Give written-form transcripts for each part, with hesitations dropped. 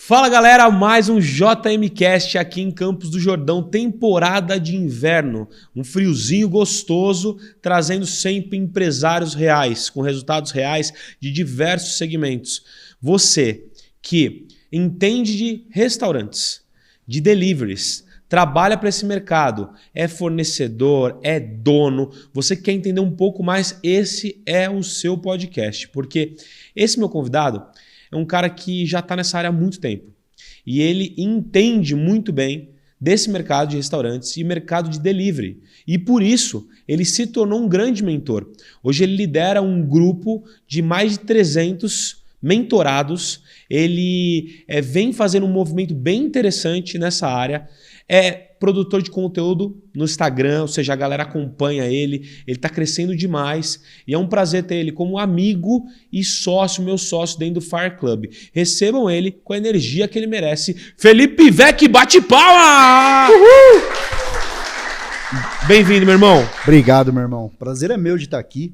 Fala galera, mais um JMcast aqui em Campos do Jordão, temporada de inverno, um friozinho gostoso, trazendo sempre empresários reais, com resultados reais de diversos segmentos. Você que entende de restaurantes, de deliveries, trabalha para esse mercado, é fornecedor, é dono, você quer entender um pouco mais, esse é o seu podcast, porque esse meu convidado é um cara que já está nessa área há muito tempo e ele entende muito bem desse mercado de restaurantes e mercado de delivery. E por isso ele se tornou um grande mentor. Hoje ele lidera um grupo de mais de 300 mentorados. Ele vem fazendo um movimento bem interessante nessa área. É produtor de conteúdo no Instagram, ou seja, a galera acompanha ele está crescendo demais e é um prazer ter ele como amigo e sócio, meu sócio dentro do Fire Club. Recebam ele com a energia que ele merece. Felipe Vec, bate palma! Uhul! Bem-vindo, meu irmão. Obrigado, meu irmão. Prazer é meu de estar aqui.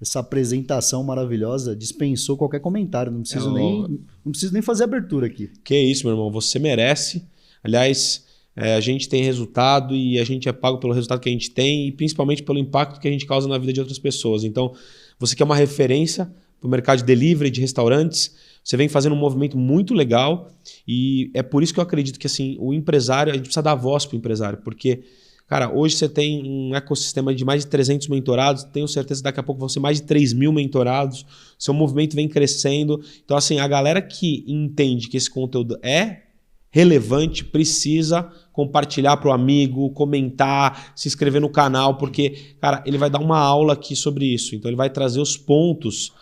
Essa apresentação maravilhosa dispensou qualquer comentário, não preciso nem fazer abertura aqui. Que isso, meu irmão, você merece. Aliás, a gente tem resultado e a gente é pago pelo resultado que a gente tem e principalmente pelo impacto que a gente causa na vida de outras pessoas. Então, você quer uma referência para o mercado de delivery, de restaurantes, você vem fazendo um movimento muito legal e é por isso que eu acredito que assim, o empresário, a gente precisa dar voz para o empresário, porque, cara, hoje você tem um ecossistema de mais de 300 mentorados, tenho certeza que daqui a pouco vão ser mais de 3.000 mentorados, seu movimento vem crescendo. Então, assim, a galera que entende que esse conteúdo é relevante, precisa compartilhar para o amigo, comentar, se inscrever no canal, porque, cara, ele vai dar uma aula aqui sobre isso. Então ele vai trazer os pontos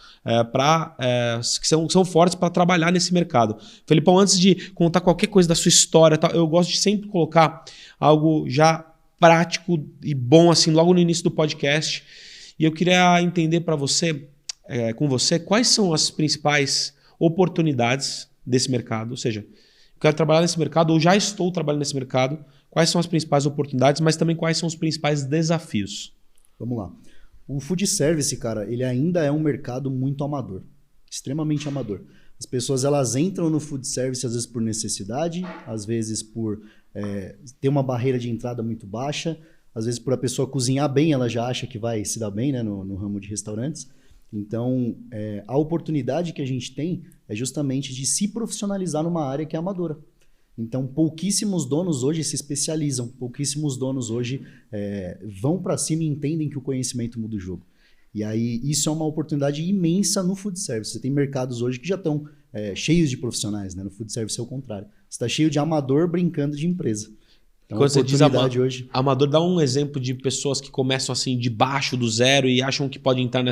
que são fortes para trabalhar nesse mercado. Felipão, antes de contar qualquer coisa da sua história, eu gosto de sempre colocar algo já prático e bom, assim, logo no início do podcast. E eu queria entender para você, com você, quais são as principais oportunidades desse mercado, ou seja, quero trabalhar nesse mercado ou já estou trabalhando nesse mercado, quais são as principais oportunidades, mas também quais são os principais desafios? Vamos lá. O food service, cara, ele ainda é um mercado muito amador, extremamente amador. As pessoas elas entram no food service às vezes por necessidade, às vezes por ter uma barreira de entrada muito baixa, às vezes por a pessoa cozinhar bem, ela já acha que vai se dar bem, né, no ramo de restaurantes. Então, a oportunidade que a gente tem é justamente de se profissionalizar numa área que é amadora. Então, pouquíssimos donos hoje se especializam, pouquíssimos donos hoje vão para cima e entendem que o conhecimento muda o jogo. E aí, isso é uma oportunidade imensa no food service. Você tem mercados hoje que já estão cheios de profissionais, né? No food service é o contrário. Você está cheio de amador brincando de empresa. Então, quando você diz hoje... amador, dá um exemplo de pessoas que começam assim de baixo, do zero e acham que podem entrar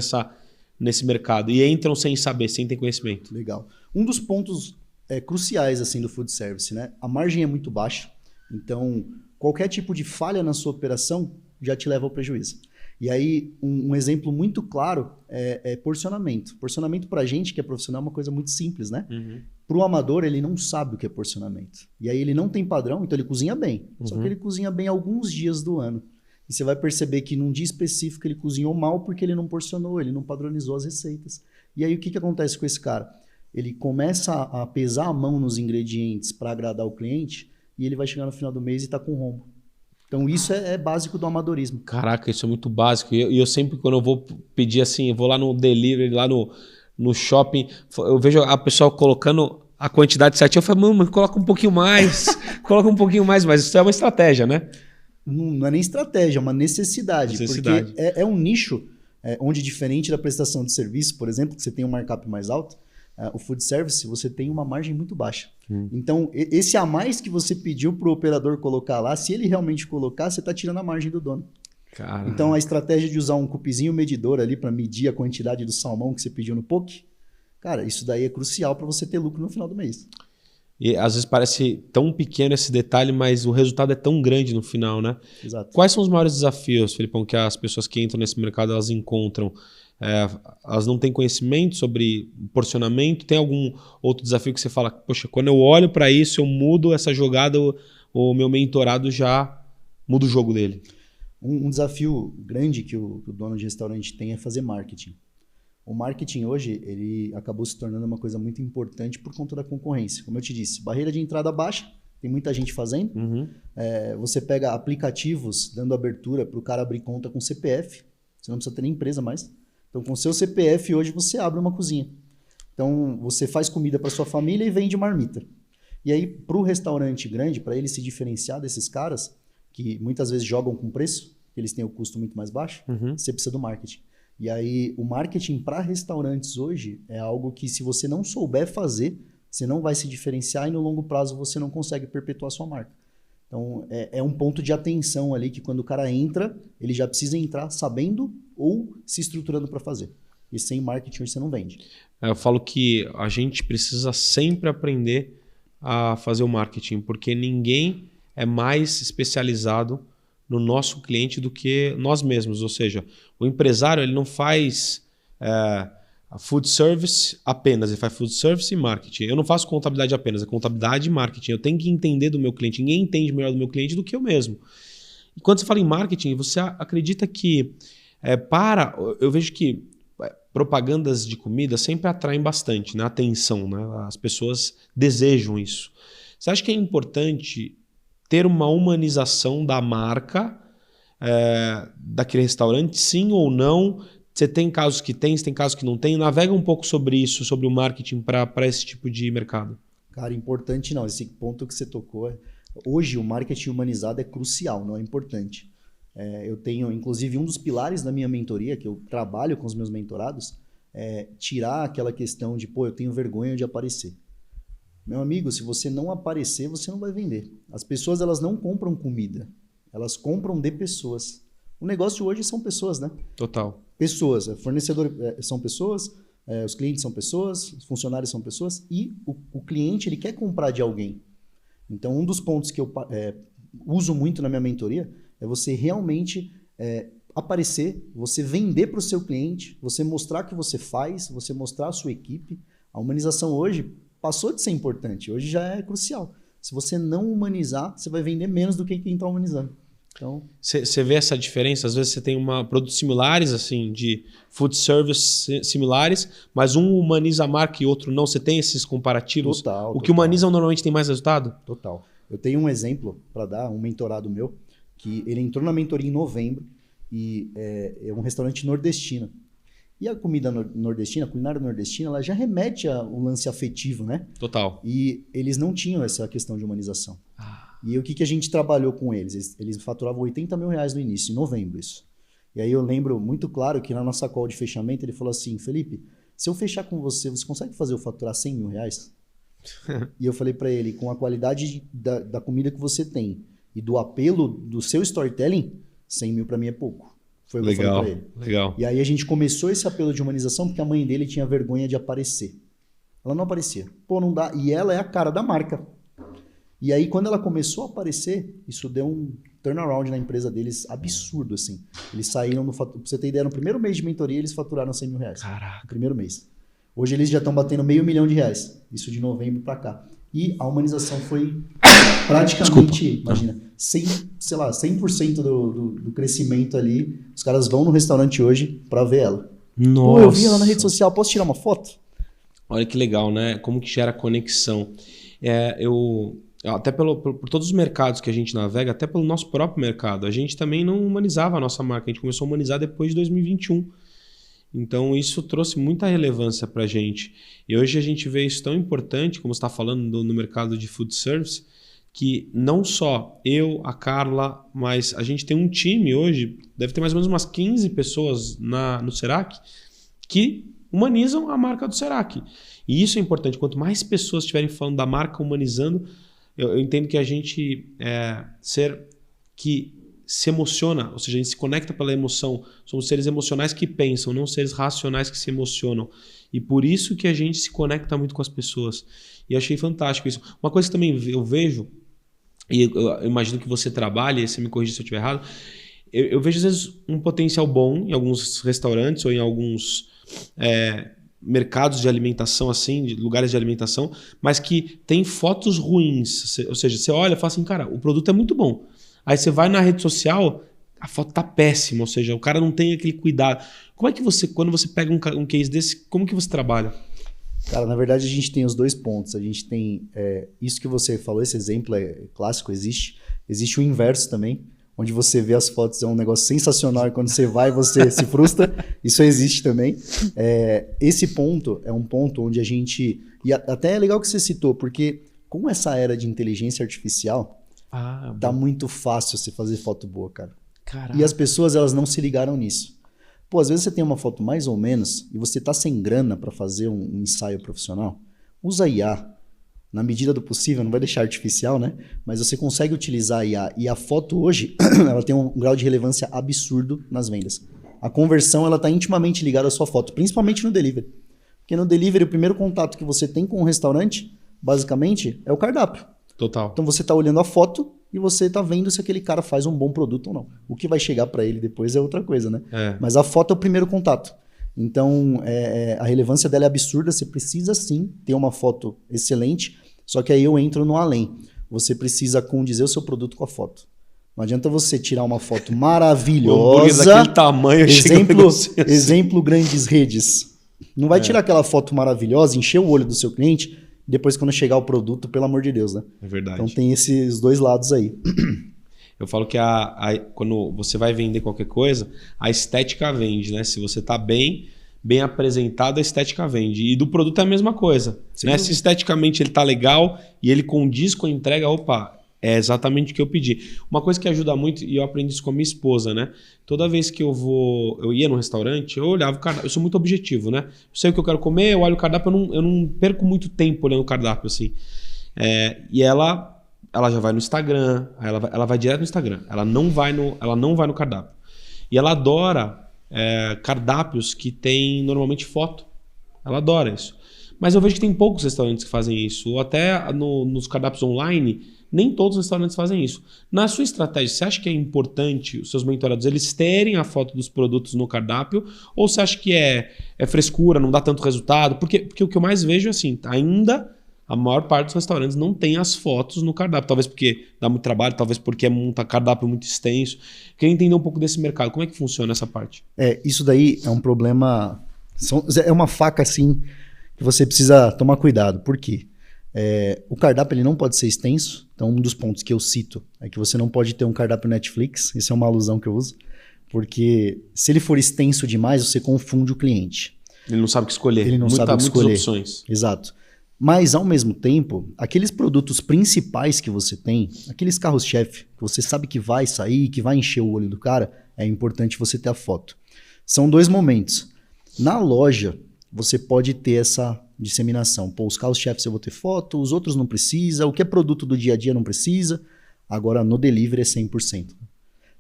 nesse mercado e entram sem saber, sem ter conhecimento. Legal. Um dos pontos cruciais assim do food service, né? A margem é muito baixa, então qualquer tipo de falha na sua operação já te leva ao prejuízo. E aí um exemplo muito claro é porcionamento. Porcionamento para a gente que é profissional é uma coisa muito simples, né? Uhum. Para o amador ele não sabe o que é porcionamento. E aí ele não tem padrão, então ele cozinha bem. Uhum. Só que ele cozinha bem alguns dias do ano. E você vai perceber que num dia específico ele cozinhou mal porque ele não porcionou, ele não padronizou as receitas. E aí o que acontece com esse cara? Ele começa a pesar a mão nos ingredientes para agradar o cliente e ele vai chegar no final do mês e está com rombo. Então isso é básico do amadorismo. Caraca, isso é muito básico. E eu sempre, quando eu vou pedir assim, eu vou lá no delivery, lá no shopping, eu vejo a pessoa colocando a quantidade certinha, eu falo, mano, coloca um pouquinho mais, coloca um pouquinho mais, mas isso é uma estratégia, né? Não é nem estratégia, é uma necessidade. Porque é um nicho onde, diferente da prestação de serviço, por exemplo, que você tem um markup mais alto, o food service você tem uma margem muito baixa. Então, esse a mais que você pediu para o operador colocar lá, se ele realmente colocar, você está tirando a margem do dono. Caramba. Então, a estratégia de usar um cupizinho medidor ali para medir a quantidade do salmão que você pediu no poke, cara, isso daí é crucial para você ter lucro no final do mês. E às vezes parece tão pequeno esse detalhe, mas o resultado é tão grande no final, né? Exato. Quais são os maiores desafios, Felipão, que as pessoas que entram nesse mercado elas encontram? Elas não têm conhecimento sobre porcionamento? Tem algum outro desafio que você fala, poxa, quando eu olho para isso, eu mudo essa jogada, o meu mentorado já muda o jogo dele? Um desafio grande que o dono de restaurante tem é fazer marketing. O marketing hoje, ele acabou se tornando uma coisa muito importante por conta da concorrência. Como eu te disse, barreira de entrada baixa, tem muita gente fazendo. Você pega aplicativos dando abertura para o cara abrir conta com CPF, você não precisa ter nem empresa mais. Então, com seu CPF, hoje você abre uma cozinha. Então, você faz comida para sua família e vende marmita. E aí, para o restaurante grande, para ele se diferenciar desses caras, que muitas vezes jogam com preço, eles têm o custo muito mais baixo, você precisa do marketing. E aí, o marketing para restaurantes hoje é algo que, se você não souber fazer, você não vai se diferenciar e no longo prazo você não consegue perpetuar sua marca. Então, é um ponto de atenção ali que quando o cara entra, ele já precisa entrar sabendo ou se estruturando para fazer. E sem marketing você não vende. Eu falo que a gente precisa sempre aprender a fazer o marketing, porque ninguém é mais especializado no nosso cliente do que nós mesmos. Ou seja, o empresário ele não faz food service apenas, ele faz food service e marketing. Eu não faço contabilidade apenas, é contabilidade e marketing. Eu tenho que entender do meu cliente. Ninguém entende melhor do meu cliente do que eu mesmo. E quando você fala em marketing, você acredita que eu vejo que propagandas de comida sempre atraem bastante, né? Atenção, né? As pessoas desejam isso. Você acha que é importante ter uma humanização da marca daquele restaurante, sim ou não? Você tem casos que tem, você tem casos que não tem? Navega um pouco sobre isso, sobre o marketing para esse tipo de mercado. Cara, importante não. Esse ponto que você tocou, hoje o marketing humanizado é crucial, não é importante. Eu tenho, inclusive, um dos pilares da minha mentoria, que eu trabalho com os meus mentorados, é tirar aquela questão de, eu tenho vergonha de aparecer. Meu amigo, se você não aparecer, você não vai vender. As pessoas, elas não compram comida, elas compram de pessoas. O negócio hoje são pessoas, né? Total. Pessoas, fornecedor são pessoas, os clientes são pessoas, os funcionários são pessoas e o cliente, ele quer comprar de alguém. Então, um dos pontos que eu uso muito na minha mentoria é você realmente aparecer, você vender para o seu cliente, você mostrar o que você faz, você mostrar a sua equipe. A humanização hoje passou de ser importante, hoje já é crucial. Se você não humanizar, você vai vender menos do que quem está humanizando. Então, você vê essa diferença? Às vezes você tem produtos similares, assim, de food service similares, mas um humaniza a marca e outro não. Você tem esses comparativos? Total. Que humanizam normalmente tem mais resultado? Total. Eu tenho um exemplo para dar, um mentorado meu, que ele entrou na mentoria em novembro e é um restaurante nordestino. E a comida nordestina, a culinária nordestina, ela já remete ao lance afetivo, né? Total. E eles não tinham essa questão de humanização. E aí, o que a gente trabalhou com eles? Eles faturavam R$80 mil no início, em novembro isso. E aí eu lembro muito claro que na nossa call de fechamento ele falou assim, Felipe, se eu fechar com você, você consegue fazer eu faturar R$100 mil? E eu falei para ele, com a qualidade da comida que você tem e do apelo do seu storytelling, 100 mil para mim é pouco. Foi o que eu falei pra ele. Legal. E aí a gente começou esse apelo de humanização porque a mãe dele tinha vergonha de aparecer. Ela não aparecia. Não dá. E ela é a cara da marca. E aí quando ela começou a aparecer, isso deu um turnaround na empresa deles absurdo, assim. Eles saíram, pra você ter ideia, no primeiro mês de mentoria eles faturaram R$100 mil. Caraca. No primeiro mês. Hoje eles já estão batendo R$500 mil. Isso de novembro para cá. E a humanização foi praticamente, imagina, 100% do crescimento ali. Os caras vão no restaurante hoje para ver ela. Nossa. Eu vi ela na rede social, posso tirar uma foto? Olha que legal, né? Como que gera conexão. Até por todos os mercados que a gente navega, até pelo nosso próprio mercado, a gente também não humanizava a nossa marca. A gente começou a humanizar depois de 2021. Então isso trouxe muita relevância para a gente. E hoje a gente vê isso tão importante, como você está falando no mercado de food service, que não só eu, a Carla, mas a gente tem um time hoje, deve ter mais ou menos umas 15 pessoas no Serac, que humanizam a marca do Serac. E isso é importante. Quanto mais pessoas estiverem falando da marca humanizando, eu entendo que a gente que se emociona, ou seja, a gente se conecta pela emoção. Somos seres emocionais que pensam, não seres racionais que se emocionam. E por isso que a gente se conecta muito com as pessoas. E achei fantástico isso. Uma coisa que também eu vejo, e eu imagino que você trabalha, você me corrija se eu estiver errado, eu vejo às vezes um potencial bom em alguns restaurantes ou em alguns mercados de alimentação, assim, de lugares de alimentação, mas que tem fotos ruins. Ou seja, você olha e fala assim, cara, o produto é muito bom. Aí você vai na rede social, a foto tá péssima, ou seja, o cara não tem aquele cuidado. Como é que você, quando você pega um case desse, como que você trabalha? Cara, na verdade a gente tem os dois pontos. A gente tem isso que você falou, esse exemplo é clássico, existe. Existe o inverso também, onde você vê as fotos, é um negócio sensacional e quando você vai você se frustra. Isso existe também. Esse ponto é um ponto onde a gente... E até é legal que você citou, porque com essa era de inteligência artificial, tá muito fácil você fazer foto boa, cara. Caraca. E as pessoas, elas não se ligaram nisso. Pô, às vezes você tem uma foto mais ou menos e você tá sem grana para fazer um ensaio profissional, usa IA. Na medida do possível, não vai deixar artificial, né? Mas você consegue utilizar a IA. E a foto hoje, ela tem um grau de relevância absurdo nas vendas. A conversão, ela tá intimamente ligada à sua foto, principalmente no delivery. Porque no delivery, o primeiro contato que você tem com o restaurante, basicamente, é o cardápio. Total. Então você tá olhando a foto e você tá vendo se aquele cara faz um bom produto ou não. O que vai chegar para ele depois é outra coisa, né? Mas a foto é o primeiro contato. Então, a relevância dela é absurda. Você precisa, sim, ter uma foto excelente. Só que aí eu entro no além. Você precisa condizer o seu produto com a foto. Não adianta você tirar uma foto maravilhosa. Daquele tamanho, exemplo grandes redes. Não vai tirar aquela foto maravilhosa, encher o olho do seu cliente... Depois, quando chegar o produto, pelo amor de Deus, né? É verdade. Então tem esses dois lados aí. Eu falo que quando você vai vender qualquer coisa, a estética vende, né? Se você tá bem apresentado, a estética vende. E do produto é a mesma coisa. Né? Se esteticamente ele tá legal e ele condiz com a entrega, opa, é exatamente o que eu pedi. Uma coisa que ajuda muito, e eu aprendi isso com a minha esposa, né? Toda vez que eu ia no restaurante, eu olhava o cardápio. Eu sou muito objetivo, né? Eu sei o que eu quero comer, eu olho o cardápio, eu não perco muito tempo olhando o cardápio, assim. E ela já vai no Instagram, ela vai direto no Instagram. Ela não vai no cardápio. E ela adora cardápios que tem normalmente foto. Ela adora isso. Mas eu vejo que tem poucos restaurantes que fazem isso. Ou até nos cardápios online, nem todos os restaurantes fazem isso. Na sua estratégia, você acha que é importante os seus mentorados eles terem a foto dos produtos no cardápio? Ou você acha que é frescura, não dá tanto resultado? Porque o que eu mais vejo é assim, ainda a maior parte dos restaurantes não tem as fotos no cardápio. Talvez porque dá muito trabalho, talvez porque é um cardápio muito extenso. Queria entender um pouco desse mercado. Como é que funciona essa parte? Isso daí é um problema... É uma faca, assim, que você precisa tomar cuidado. Por quê? O cardápio ele não pode ser extenso. Então, um dos pontos que eu cito é que você não pode ter um cardápio Netflix. Isso é uma alusão que eu uso. Porque se ele for extenso demais, você confunde o cliente. Ele não sabe o que escolher. Ele não sabe o que escolher. Muitas opções. Exato. Mas, ao mesmo tempo, aqueles produtos principais que você tem, aqueles carros-chefe, que você sabe que vai sair, que vai encher o olho do cara, é importante você ter a foto. São dois momentos. Na loja, você pode ter essa disseminação. Pô, os carros-chefes eu vou ter foto, os outros não precisa, o que é produto do dia a dia não precisa. Agora, no delivery é 100%.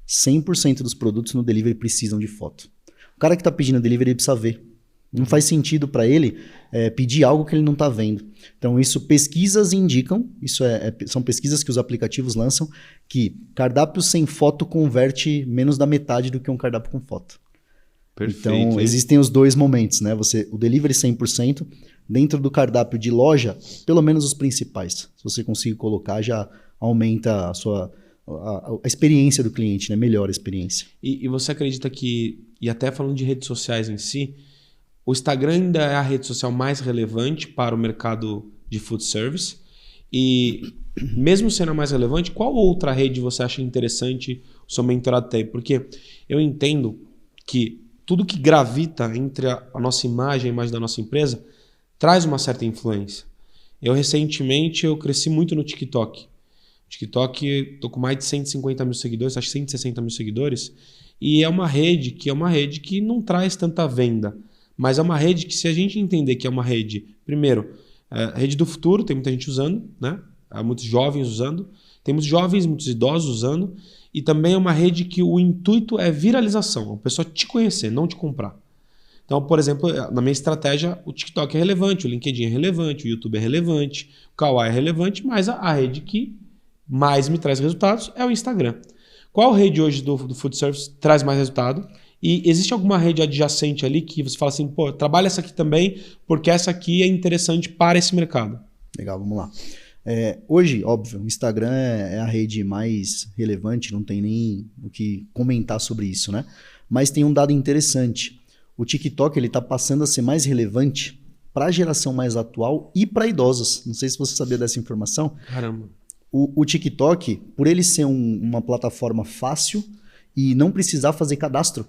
100% dos produtos no delivery precisam de foto. O cara que está pedindo delivery ele precisa ver. Não faz sentido para ele pedir algo que ele não está vendo. Então, isso pesquisas indicam, são pesquisas que os aplicativos lançam, que cardápio sem foto converte menos da metade do que um cardápio com foto. Perfeito. Então, existem os dois momentos, né? O delivery 100%, dentro do cardápio de loja, pelo menos os principais. Se você conseguir colocar, já aumenta a experiência do cliente, né? Melhora a experiência. E você acredita que, e até falando de redes sociais em si, o Instagram ainda é a rede social mais relevante para o mercado de food service? E mesmo sendo a mais relevante, qual outra rede você acha interessante o seu mentorado ter? Porque eu entendo que tudo que gravita entre a nossa imagem e a imagem da nossa empresa traz uma certa influência. Recentemente, eu cresci muito no TikTok. TikTok, estou com mais de 150 mil seguidores, acho que 160 mil seguidores. E é uma rede que não traz tanta venda. Mas é uma rede que, se a gente entender que é uma rede, primeiro, rede do futuro, tem muita gente usando, né? Há muitos jovens usando, tem muitos jovens, muitos idosos usando, e também é uma rede que o intuito é viralização, a pessoa te conhecer, não te comprar. Então, por exemplo, na minha estratégia, o TikTok é relevante, o LinkedIn é relevante, o YouTube é relevante, o Kawaii é relevante, mas a rede que mais me traz resultados é o Instagram. Qual rede hoje do Food Service traz mais resultado? E existe alguma rede adjacente ali que você fala assim, pô, trabalha essa aqui também, porque essa aqui é interessante para esse mercado? Legal, vamos lá. Hoje, óbvio, o Instagram é a rede mais relevante, não tem nem o que comentar sobre isso, né? Mas tem um dado interessante. O TikTok ele está passando a ser mais relevante para a geração mais atual e para idosos. Não sei se você sabia dessa informação. Caramba. O TikTok, por ele ser uma plataforma fácil e não precisar fazer cadastro,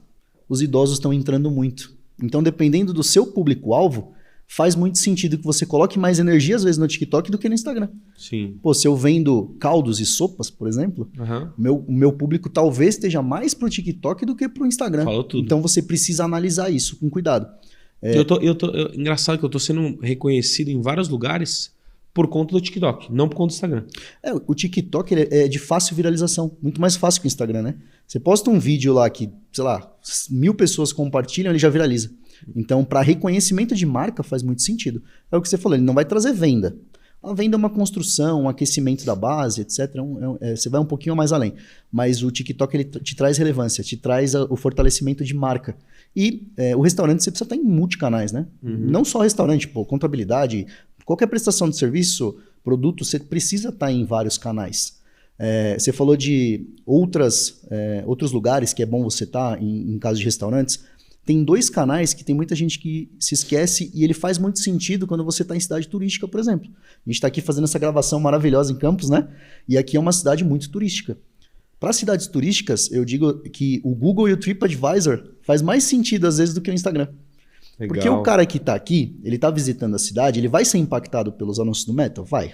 os idosos estão entrando muito. Então, dependendo do seu público-alvo, faz muito sentido que você coloque mais energia, às vezes, no TikTok do que no Instagram. Sim. Pô, se eu vendo caldos e sopas, por exemplo, o meu público talvez esteja mais pro TikTok do que pro Instagram. Falou tudo. Então, você precisa analisar isso com cuidado. Engraçado que eu tô sendo reconhecido em vários lugares por conta do TikTok, não por conta do Instagram. O TikTok ele é de fácil viralização, muito mais fácil que o Instagram, né? Você posta um vídeo lá que, sei lá, 1000 pessoas compartilham, ele já viraliza. Então, para reconhecimento de marca faz muito sentido. É o que você falou, ele não vai trazer venda. A venda é uma construção, um aquecimento da base, etc. Você vai um pouquinho mais além. Mas o TikTok ele te traz relevância, te traz o fortalecimento de marca. E o restaurante você precisa estar em multicanais, né? Não só restaurante, contabilidade, qualquer prestação de serviço, produto, você precisa estar em vários canais. Você falou de outros lugares que é bom você estar, em caso de restaurantes. Tem 2 canais que tem muita gente que se esquece e ele faz muito sentido quando você está em cidade turística, por exemplo. A gente está aqui fazendo essa gravação maravilhosa em Campos, né? E aqui é uma cidade muito turística. Para cidades turísticas, eu digo que o Google e o TripAdvisor faz mais sentido às vezes do que o Instagram. Legal. Porque o cara que está aqui, ele está visitando a cidade, ele vai ser impactado pelos anúncios do Meta? Vai.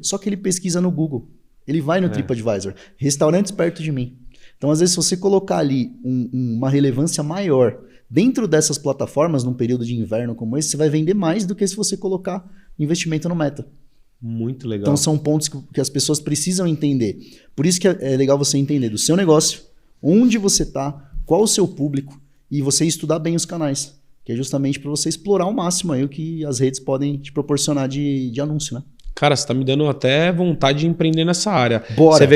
Só que ele pesquisa no Google. Ele vai no TripAdvisor. Restaurantes perto de mim. Então, às vezes, se você colocar ali uma relevância maior dentro dessas plataformas, num período de inverno como esse, você vai vender mais do que se você colocar investimento no Meta. Muito legal. Então, são pontos que as pessoas precisam entender. Por isso que é legal você entender do seu negócio, onde você está, qual o seu público, e você estudar bem os canais, que é justamente para você explorar ao máximo aí o que as redes podem te proporcionar de anúncio, né? Cara, você tá me dando até vontade de empreender nessa área. Bora. Você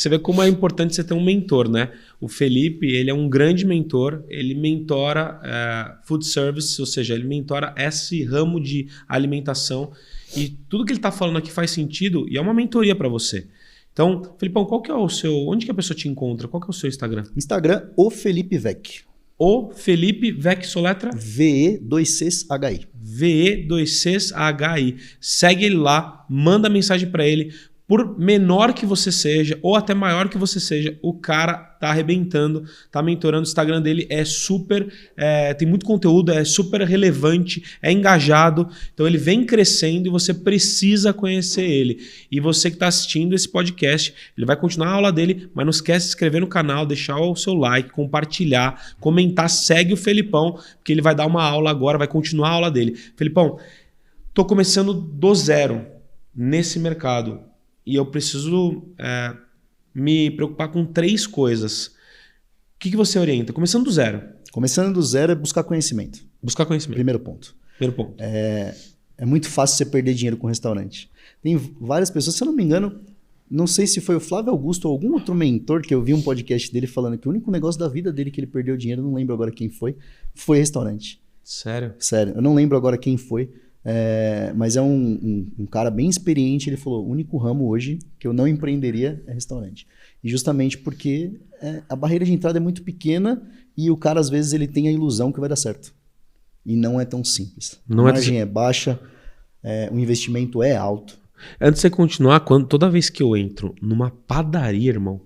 vê como é importante você ter um mentor, né? O Felipe, ele é um grande mentor, ele mentora food service, ou seja, ele mentora esse ramo de alimentação e tudo que ele tá falando aqui faz sentido e é uma mentoria para você. Então, Felipão, qual que é o seu... Onde que a pessoa te encontra? Qual que é o seu Instagram? Instagram, o Felipe Vec. O Felipe Vec soletra? VE2CHI. VE2CHI. Segue ele lá, manda mensagem para ele. Por menor que você seja, ou até maior que você seja, o cara tá arrebentando, tá mentorando. O Instagram dele é super... tem muito conteúdo, é super relevante, é engajado. Então ele vem crescendo e você precisa conhecer ele. E você que está assistindo esse podcast, ele vai continuar a aula dele, mas não esquece de se inscrever no canal, deixar o seu like, compartilhar, comentar, segue o Felipão, porque ele vai dar uma aula agora, vai continuar a aula dele. Felipão, tô começando do zero nesse mercado. E eu preciso me preocupar com 3 coisas. O que você orienta? Começando do zero. Começando do zero é buscar conhecimento. Buscar conhecimento. Primeiro ponto. É muito fácil você perder dinheiro com restaurante. Tem várias pessoas, se eu não me engano, não sei se foi o Flávio Augusto ou algum outro mentor que eu vi um podcast dele falando que o único negócio da vida dele que ele perdeu dinheiro, não lembro agora quem foi restaurante. Sério? Sério, eu não lembro agora quem foi. Mas é um cara bem experiente. Ele falou, o único ramo hoje que eu não empreenderia é restaurante. E justamente porque a barreira de entrada é muito pequena e o cara às vezes ele tem a ilusão que vai dar certo. E não é tão simples. A margem é baixa, o investimento é alto. Antes de você continuar, toda vez que eu entro numa padaria, irmão,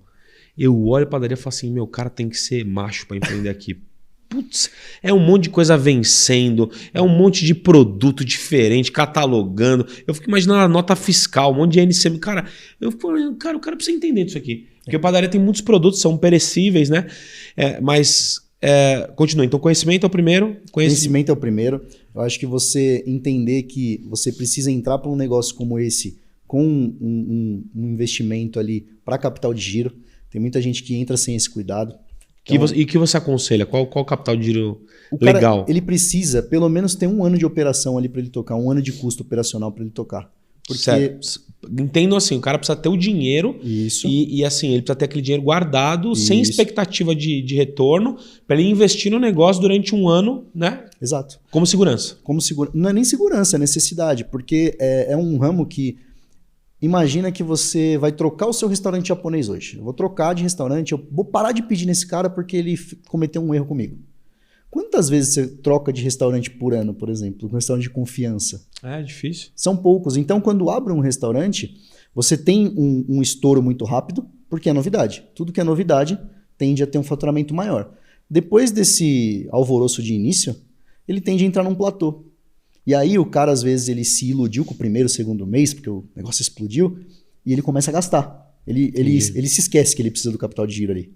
eu olho a padaria e falo assim, meu, cara tem que ser macho para empreender aqui. Putz, é um monte de coisa vencendo, é um monte de produto diferente, catalogando. Eu fico imaginando a nota fiscal, um monte de NCM. Cara, o cara precisa entender disso aqui. Porque a padaria tem muitos produtos, são perecíveis, né? Continua. Então, conhecimento é o primeiro. Conhecimento é o primeiro. Eu acho que você entender que você precisa entrar para um negócio como esse com um investimento ali para capital de giro. Tem muita gente que entra sem esse cuidado. E o que você aconselha? Qual capital de giro legal? Cara, ele precisa pelo menos ter 1 ano de operação ali para ele tocar, 1 ano de custo operacional para ele tocar. Porque... Certo. Entendo assim, o cara precisa ter o dinheiro. Isso. E assim, ele precisa ter aquele dinheiro guardado, sem expectativa de retorno, para ele investir no negócio durante 1 ano, né? Exato. Como segurança. Não é nem segurança, é necessidade, porque é um ramo que Imagina que você vai trocar o seu restaurante japonês hoje. Eu vou trocar de restaurante, eu vou parar de pedir nesse cara porque ele cometeu um erro comigo. Quantas vezes você troca de restaurante por ano, por exemplo? Um restaurante de confiança? É difícil. São poucos. Então, quando abre um restaurante, você tem um estouro muito rápido, porque é novidade. Tudo que é novidade tende a ter um faturamento maior. Depois desse alvoroço de início, ele tende a entrar num platô. E aí o cara, às vezes, ele se iludiu com o primeiro, segundo mês, porque o negócio explodiu, e ele começa a gastar. Ele se esquece que ele precisa do capital de giro ali.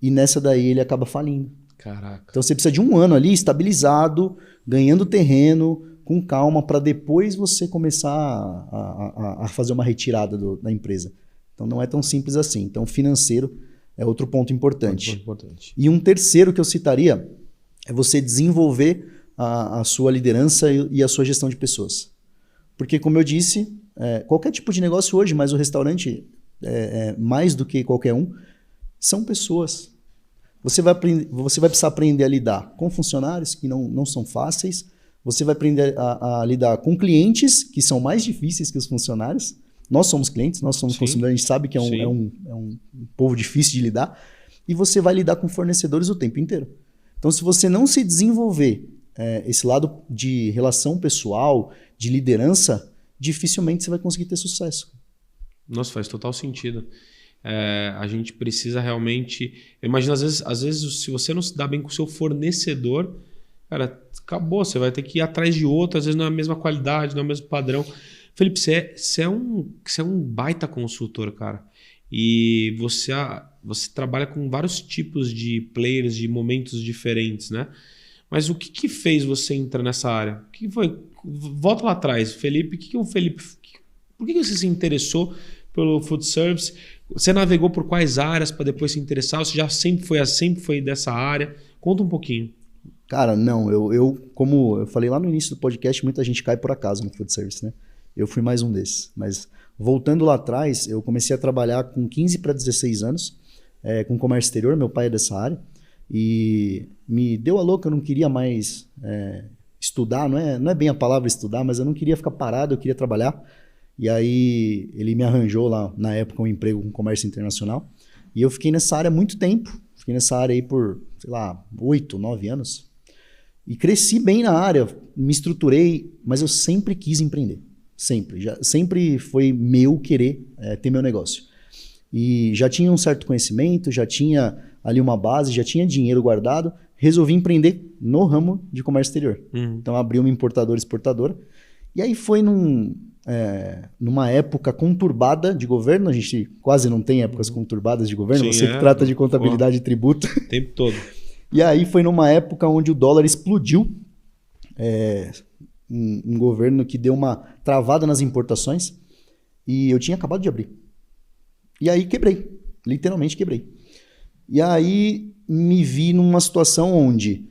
E nessa daí ele acaba falindo. Caraca. Então você precisa de um ano ali estabilizado, ganhando terreno, com calma, para depois você começar a fazer uma retirada da empresa. Então não é tão simples assim. Então financeiro é outro ponto importante. E um terceiro que eu citaria é você desenvolver a sua liderança e a sua gestão de pessoas. Porque, como eu disse, qualquer tipo de negócio hoje, mas o restaurante, mais do que qualquer um, são pessoas. Você vai precisar aprender a lidar com funcionários que não são fáceis, você vai aprender a lidar com clientes que são mais difíceis que os funcionários. Nós somos clientes, nós somos consumidores, a gente sabe que é um povo difícil de lidar, e você vai lidar com fornecedores o tempo inteiro. Então, se você não se desenvolver esse lado de relação pessoal, de liderança, dificilmente você vai conseguir ter sucesso. Nossa, faz total sentido. A gente precisa realmente... Imagina, às vezes, se você não se dá bem com o seu fornecedor, cara, acabou, você vai ter que ir atrás de outro, às vezes não é a mesma qualidade, não é o mesmo padrão. Felipe, você é um baita consultor, cara. E você trabalha com vários tipos de players, de momentos diferentes, né? Mas o que fez você entrar nessa área? O que foi? Volta lá atrás, Felipe. Por que você se interessou pelo food service? Você navegou por quais áreas para depois se interessar? Você já sempre foi dessa área? Conta um pouquinho. Cara, não. Como eu falei lá no início do podcast, muita gente cai por acaso no food service, né? Eu fui mais um desses. Mas voltando lá atrás, eu comecei a trabalhar com 15 para 16 anos, com comércio exterior. Meu pai é dessa área. E me deu a louca, eu não queria mais estudar, não é bem a palavra estudar, mas eu não queria ficar parado, eu queria trabalhar. E aí ele me arranjou lá, na época, um emprego com comércio internacional. E eu fiquei nessa área há muito tempo, fiquei nessa área aí por, 8, 9 anos. E cresci bem na área, me estruturei, mas eu sempre quis empreender, sempre foi meu querer ter meu negócio. E já tinha um certo conhecimento, já tinha ali uma base, já tinha dinheiro guardado, resolvi empreender no ramo de comércio exterior. Então abri uma importadora e exportadora. E aí foi numa época conturbada de governo, a gente quase não tem épocas conturbadas de governo, você que trata de contabilidade e tributo. O tempo todo. E aí foi numa época onde o dólar explodiu, um governo que deu uma travada nas importações, e eu tinha acabado de abrir. E aí quebrei, literalmente quebrei. E aí me vi numa situação onde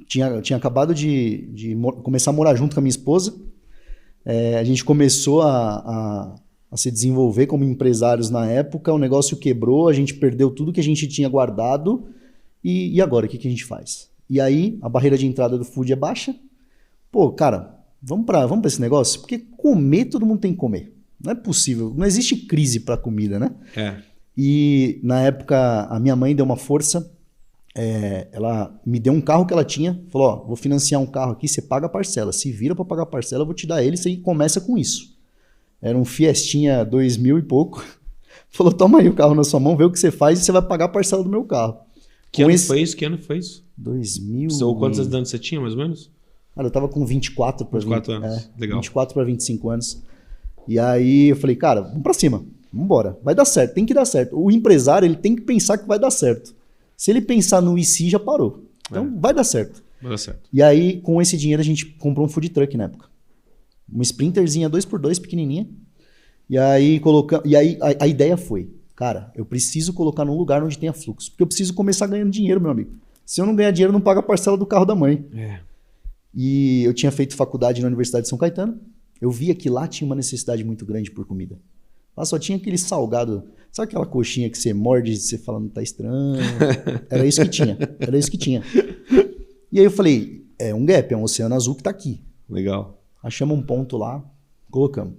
tinha acabado de começar a morar junto com a minha esposa. A gente começou a se desenvolver como empresários na época, o negócio quebrou, a gente perdeu tudo que a gente tinha guardado. E agora, o que a gente faz? E aí a barreira de entrada do food é baixa. Pô, cara, vamos para esse negócio? Porque comer, todo mundo tem que comer. Não é possível, não existe crise para comida, né? E na época a minha mãe deu uma força, ela me deu um carro que ela tinha, falou, ó, vou financiar um carro aqui, você paga a parcela, se vira para pagar a parcela, eu vou te dar ele, você começa com isso. Era um Fiestinha 2000 e pouco, falou, toma aí o carro na sua mão, vê o que você faz e você vai pagar a parcela do meu carro. Que ano foi isso? 2000. Quantos anos você tinha, mais ou menos? Cara, eu tava com 24 para 24 anos, legal. 24 para 25 anos. E aí eu falei, cara, vamos para cima. Vamos embora, vai dar certo, tem que dar certo. O empresário, ele tem que pensar que vai dar certo. Se ele pensar no IC, já parou. Então, vai dar certo. Vai dar certo. E aí, com esse dinheiro, a gente comprou um food truck na época. Uma Sprinterzinha 2x2, pequenininha. E aí, a ideia foi, cara, eu preciso colocar num lugar onde tenha fluxo. Porque eu preciso começar ganhando dinheiro, meu amigo. Se eu não ganhar dinheiro, eu não pago a parcela do carro da mãe. E eu tinha feito faculdade na Universidade de São Caetano. Eu via que lá tinha uma necessidade muito grande por comida. Lá só tinha aquele salgado, sabe aquela coxinha que você morde e você fala, não tá estranho? Era isso que tinha. E aí eu falei, é um gap, é um oceano azul que tá aqui. Legal. Achamos um ponto lá, colocamos.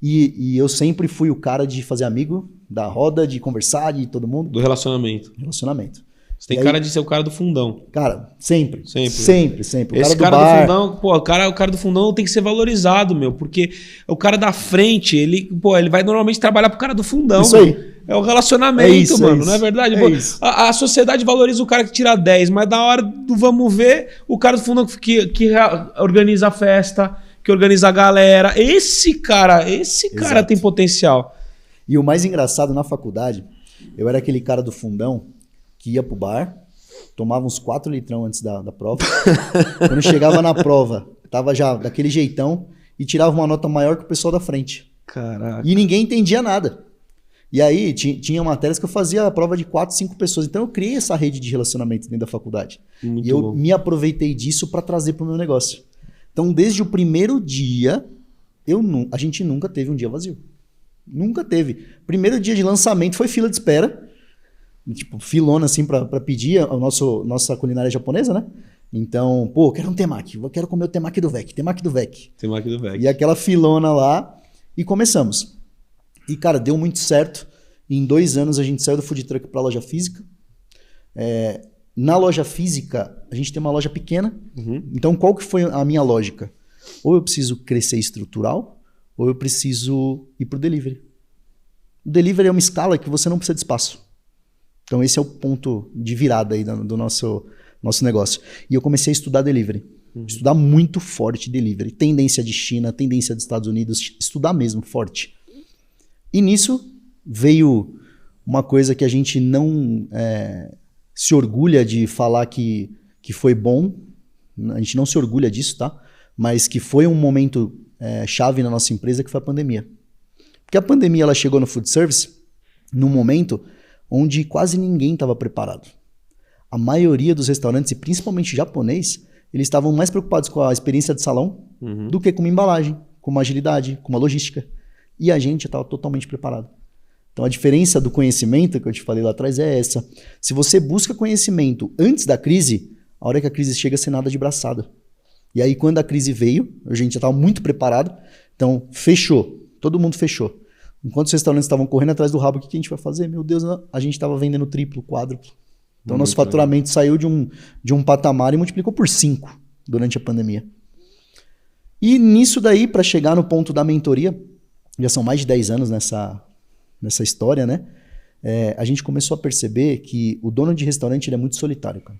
E eu sempre fui o cara de fazer amigo, da roda, de conversar, de todo mundo. Do relacionamento. Relacionamento. Você tem cara de ser o cara do fundão. Cara, sempre. Sempre. Sempre, sempre. Esse cara do fundão, pô, o cara do fundão tem que ser valorizado, meu. Porque o cara da frente, ele vai normalmente trabalhar pro cara do fundão. Isso aí. É o relacionamento, mano, não é verdade? Pô, a sociedade valoriza o cara que tira 10, mas na hora do vamos ver, o cara do fundão que organiza a festa, que organiza a galera. Esse cara tem potencial. E o mais engraçado, na faculdade, eu era aquele cara do fundão que ia pro bar, tomava uns 4 litrão antes da prova. Quando chegava na prova, tava já daquele jeitão e tirava uma nota maior que o pessoal da frente. Caraca. E ninguém entendia nada. E aí tinha matérias que eu fazia a prova de 4, 5 pessoas. Então eu criei essa rede de relacionamento dentro da faculdade. Muito e eu bom. me aproveitei disso para trazer pro meu negócio. Então desde o primeiro dia, a gente nunca teve um dia vazio. Nunca teve. Primeiro dia de lançamento foi fila de espera. Tipo, filona assim pra pedir a nossa culinária japonesa, né? Então, pô, quero um temaki. Eu quero comer o temaki do VEC. Temaki do VEC. Temaki do VEC. E aquela filona lá e começamos. E, cara, deu muito certo. Em 2 anos a gente saiu do food truck pra loja física. Na loja física, a gente tem uma loja pequena. Uhum. Então, qual que foi a minha lógica? Ou eu preciso crescer estrutural, ou eu preciso ir pro delivery. O delivery é uma escala que você não precisa de espaço. Então, esse é o ponto de virada aí do nosso negócio. E eu comecei a estudar delivery. Estudar muito forte delivery. Tendência de China, tendência dos Estados Unidos. Estudar mesmo, forte. E nisso veio uma coisa que a gente não se orgulha de falar que foi bom. A gente não se orgulha disso, tá? Mas que foi um momento chave na nossa empresa, que foi a pandemia. Porque a pandemia ela chegou no food service num momento onde quase ninguém estava preparado. A maioria dos restaurantes, e principalmente japonês, eles estavam mais preocupados com a experiência de salão do que com uma embalagem, com uma agilidade, com uma logística. E a gente estava totalmente preparado. Então a diferença do conhecimento que eu te falei lá atrás é essa. Se você busca conhecimento antes da crise, a hora que a crise chega, você nada de braçada. E aí quando a crise veio, a gente já estava muito preparado, então fechou, todo mundo fechou. Enquanto os restaurantes estavam correndo atrás do rabo, o que a gente vai fazer? Meu Deus, a gente estava vendendo triplo, quádruplo. Então nosso faturamento saiu de um patamar e multiplicou por 5 durante a pandemia. E nisso daí, para chegar no ponto da mentoria, já são mais de 10 anos nessa história, né? A gente começou a perceber que o dono de restaurante ele é muito solitário, cara.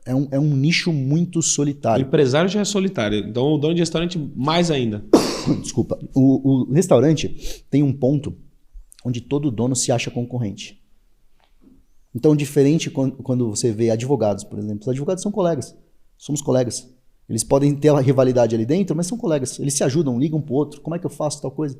É um nicho muito solitário. O empresário já é solitário, então o dono de restaurante mais ainda. Desculpa. O restaurante tem um ponto onde todo dono se acha concorrente. Então, diferente quando você vê advogados, por exemplo. Os advogados são colegas. Somos colegas. Eles podem ter uma rivalidade ali dentro, mas são colegas. Eles se ajudam, ligam pro outro. Como é que eu faço tal coisa?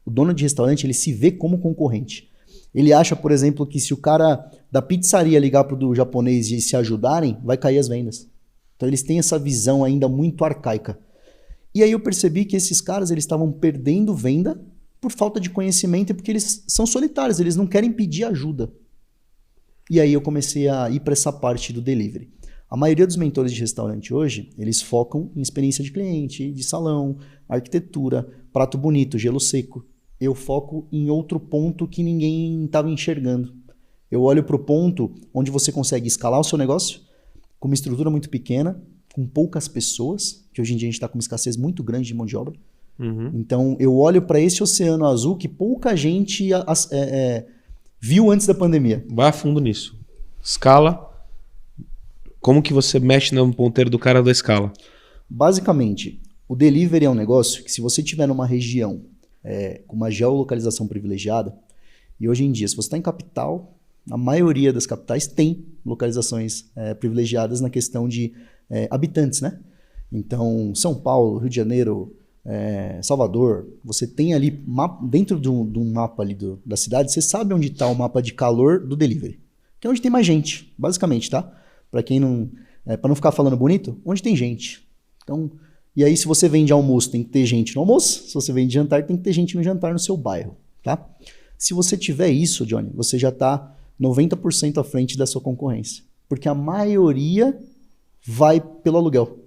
O dono de restaurante, ele se vê como concorrente. Ele acha, por exemplo, que se o cara da pizzaria ligar pro do japonês e se ajudarem, vai cair as vendas. Então, eles têm essa visão ainda muito arcaica. E aí eu percebi que esses caras eles estavam perdendo venda por falta de conhecimento e porque eles são solitários, eles não querem pedir ajuda. E aí eu comecei a ir para essa parte do delivery. A maioria dos mentores de restaurante hoje, eles focam em experiência de cliente, de salão, arquitetura, prato bonito, gelo seco. Eu foco em outro ponto que ninguém estava enxergando. Eu olho para o ponto onde você consegue escalar o seu negócio com uma estrutura muito pequena, com poucas pessoas, que hoje em dia a gente está com uma escassez muito grande de mão de obra. Então eu olho para esse oceano azul que pouca gente viu antes da pandemia. Vai a fundo nisso. Escala. Como que você mexe no ponteiro do cara da escala? Basicamente, o delivery é um negócio que se você estiver numa região com uma geolocalização privilegiada, e hoje em dia, se você está em capital, a maioria das capitais tem localizações privilegiadas na questão de habitantes, né? Então, São Paulo, Rio de Janeiro, Salvador, você tem ali, dentro de um mapa ali da cidade, você sabe onde está o mapa de calor do delivery. Que é onde tem mais gente, basicamente, tá? Para quem não... para não ficar falando bonito, onde tem gente. Então, e aí se você vende almoço, tem que ter gente no almoço. Se você vende jantar, tem que ter gente no jantar no seu bairro, tá? Se você tiver isso, Johnny, você já está 90% à frente da sua concorrência. Porque a maioria vai pelo aluguel.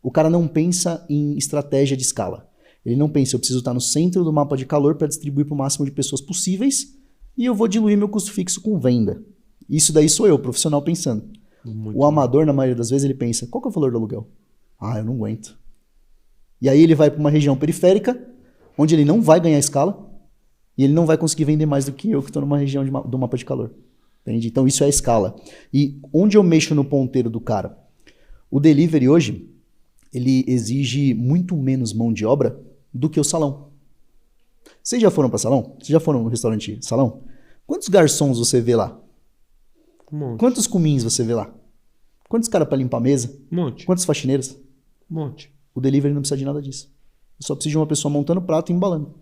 O cara não pensa em estratégia de escala. Ele não pensa, eu preciso estar no centro do mapa de calor para distribuir para o máximo de pessoas possíveis e eu vou diluir meu custo fixo com venda. Isso daí sou eu, profissional, pensando. O amador, na maioria das vezes, ele pensa, qual que é o valor do aluguel? Ah, eu não aguento. E aí ele vai para uma região periférica, onde ele não vai ganhar escala, e ele não vai conseguir vender mais do que eu, que estou numa região do mapa de calor. Entende? Então isso é a escala. E onde eu mexo no ponteiro do cara? O delivery hoje, ele exige muito menos mão de obra do que o salão. Vocês já foram para salão? Vocês já foram no restaurante salão? Quantos garçons você vê lá? Um monte. Quantos cumins você vê lá? Quantos caras para limpar a mesa? Um monte. Quantos faxineiros? Um monte. O delivery não precisa de nada disso. Eu só preciso de uma pessoa montando o prato e embalando.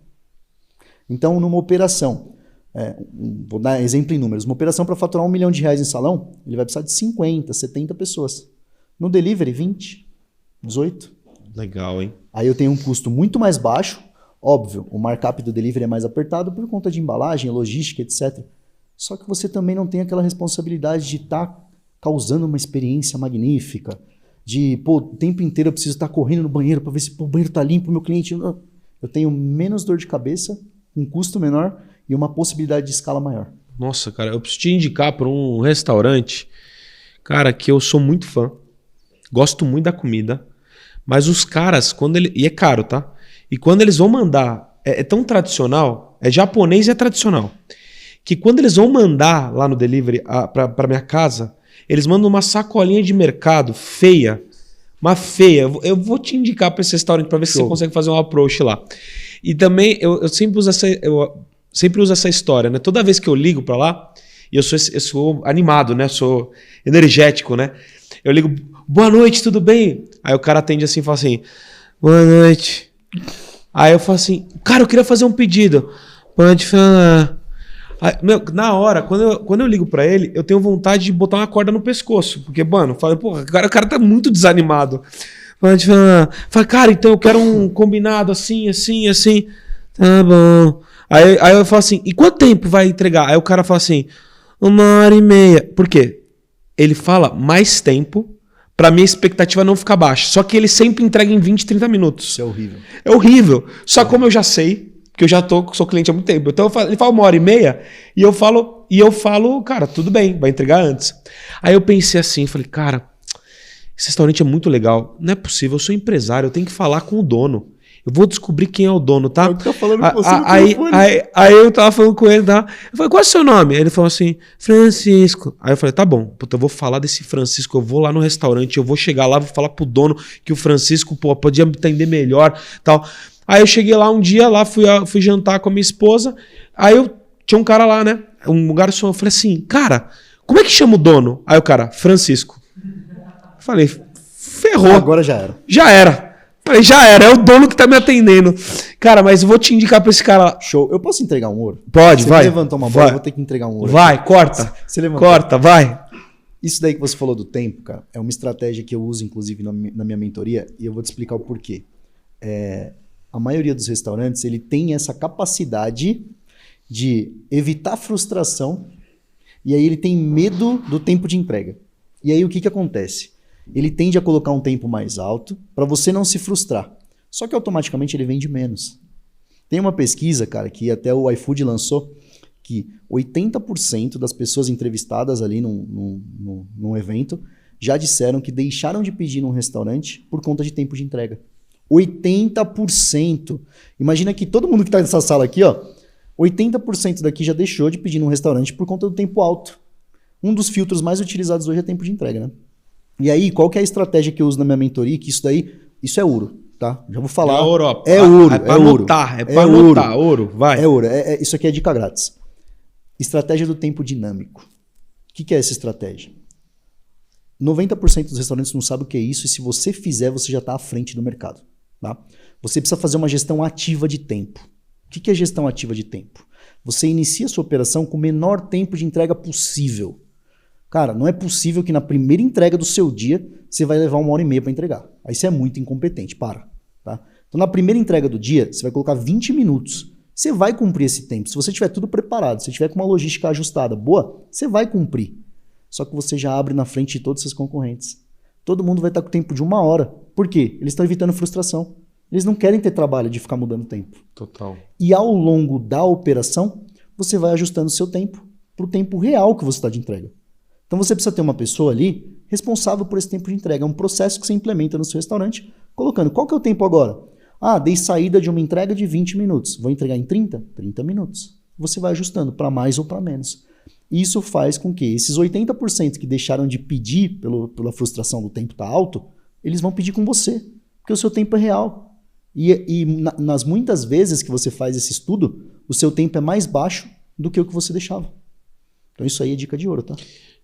Então, numa operação, vou dar exemplo em números, uma operação para faturar R$1 milhão em salão, ele vai precisar de 50, 70 pessoas. No delivery, 20, 18. Legal, hein? Aí eu tenho um custo muito mais baixo. Óbvio, o markup do delivery é mais apertado por conta de embalagem, logística, etc. Só que você também não tem aquela responsabilidade de estar causando uma experiência magnífica, de, o tempo inteiro eu preciso estar correndo no banheiro para ver se o banheiro está limpo, o meu cliente... Eu tenho menos dor de cabeça, um custo menor e uma possibilidade de escala maior. Nossa, cara, eu preciso te indicar para um restaurante, cara, que eu sou muito fã, gosto muito da comida, mas os caras, e é caro, tá? E quando eles vão mandar, é tão tradicional, é japonês e é tradicional, que quando eles vão mandar lá no delivery para minha casa, eles mandam uma sacolinha de mercado feia, uma feia. Eu vou te indicar para esse restaurante para ver se você consegue fazer um approach lá. E também eu sempre uso essa história, né? Toda vez que eu ligo para lá, e eu sou animado, né? Sou energético, né? Eu ligo, boa noite, tudo bem? Aí o cara atende assim e fala assim, boa noite. Aí eu falo assim, cara, eu queria fazer um pedido. Pode falar. Aí, na hora, quando eu ligo pra ele, eu tenho vontade de botar uma corda no pescoço. Porque, mano, eu falo, porra, o cara tá muito desanimado. Pode falar. Fala, cara, então eu quero um combinado assim, assim, assim. Tá bom. Aí eu falo assim, e quanto tempo vai entregar? Aí o cara fala assim, 1h30. Por quê? Ele fala mais tempo pra minha expectativa não ficar baixa. Só que ele sempre entrega em 20, 30 minutos. Isso é horrível. É horrível. Só como eu já sei, que eu já sou cliente há muito tempo. Então ele fala 1h30 e eu falo, cara, tudo bem, vai entregar antes. Aí eu pensei assim, falei, cara, esse restaurante é muito legal. Não é possível, eu sou empresário, eu tenho que falar com o dono. Eu vou descobrir quem é o dono, tá? Eu tô falando com você aí eu tava falando com ele, tá? Eu falei, qual é o seu nome? Ele falou assim, Francisco. Aí eu falei, tá bom, puta, eu vou falar desse Francisco, eu vou lá no restaurante, eu vou chegar lá, vou falar pro dono que o Francisco, podia me atender melhor, tal. Aí eu cheguei lá um dia, fui jantar com a minha esposa, aí tinha um cara lá, né? Um garçom, eu falei assim, cara, como é que chama o dono? Aí o cara, Francisco. Eu falei, ferrou. Agora já era. Já era. Falei, já era, é o dono que tá me atendendo. Cara, mas eu vou te indicar pra esse cara lá. Show. Eu posso entregar um ouro? Pode, você vai. Você levantou uma bola, eu vou ter que entregar um ouro. Vai, aqui. corta. Você levantou. Corta, vai. Isso daí que você falou do tempo, cara, é uma estratégia que eu uso, inclusive, na minha mentoria, e eu vou te explicar o porquê. A maioria dos restaurantes, ele tem essa capacidade de evitar frustração, e aí ele tem medo do tempo de entrega. E aí o que acontece? Ele tende a colocar um tempo mais alto para você não se frustrar. Só que automaticamente ele vende menos. Tem uma pesquisa, cara, que até o iFood lançou, que 80% das pessoas entrevistadas ali num evento já disseram que deixaram de pedir num restaurante por conta de tempo de entrega. 80%. Imagina que todo mundo que está nessa sala aqui, ó, 80% daqui já deixou de pedir num restaurante por conta do tempo alto. Um dos filtros mais utilizados hoje é tempo de entrega, né? E aí, qual que é a estratégia que eu uso na minha mentoria? Que isso é ouro, tá? Já vou falar. É ouro. É ouro. É pra anotar. É pra anotar. Ouro, vai. É ouro. Isso aqui é dica grátis. Estratégia do tempo dinâmico. O que é essa estratégia? 90% dos restaurantes não sabem o que é isso e se você fizer, você já está à frente do mercado. Tá? Você precisa fazer uma gestão ativa de tempo. O que é gestão ativa de tempo? Você inicia a sua operação com o menor tempo de entrega possível. Cara, não é possível que na primeira entrega do seu dia você vai levar 1h30 para entregar. Aí você é muito incompetente, para. Tá? Então na primeira entrega do dia, você vai colocar 20 minutos. Você vai cumprir esse tempo. Se você tiver tudo preparado, se tiver com uma logística ajustada boa, você vai cumprir. Só que você já abre na frente de todos os seus concorrentes. Todo mundo vai estar com o tempo de 1 hora. Por quê? Eles estão evitando frustração. Eles não querem ter trabalho de ficar mudando o tempo. Total. E ao longo da operação, você vai ajustando o seu tempo para o tempo real que você está de entrega. Então você precisa ter uma pessoa ali responsável por esse tempo de entrega. É um processo que você implementa no seu restaurante, colocando qual que é o tempo agora? Dei saída de uma entrega de 20 minutos. Vou entregar em 30? 30 minutos. Você vai ajustando para mais ou para menos. Isso faz com que esses 80% que deixaram de pedir pela frustração do tempo estar alto, eles vão pedir com você, porque o seu tempo é real. Nas muitas vezes que você faz esse estudo, o seu tempo é mais baixo do que o que você deixava. Então isso aí é dica de ouro, tá?